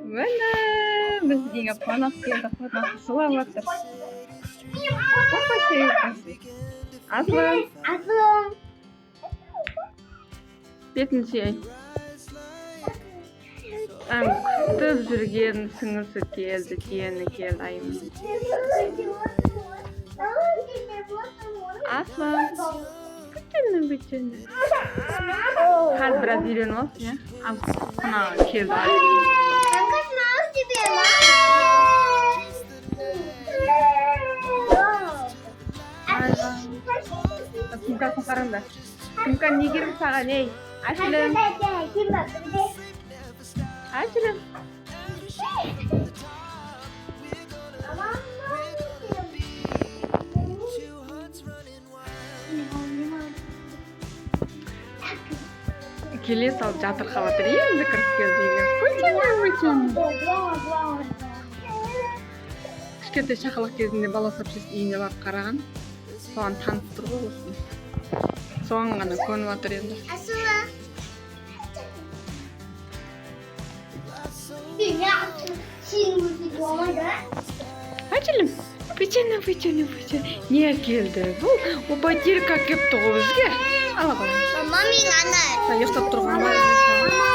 Міне бізге қонақ келді, қонақ жылап жатыр. Аслан, бетін сүйей. Күтіп жүрген сіңісі келді, жиені келді айым. Аслан, бүйтені. Қазір біраз үйреніп алсын, иә? Қонақ келді айым. Сумкасын қараңдар. Сумка не керек саған, ей? Ашылым. Ашылым. Келе салып жатырқап жатыр, енді кіріп келді үйге. Кішкентай шақалақ кезінде бала сапшысы үйіне барып қараған. Соған танып тұр ғой осыны. Соған ғана көніп жатыр енді. Açalım. Печенье. Не келді? Бұл опа терка кепті ғой бізге. Ала бара. Мамаң ана. Ұйықтап тұрған ба?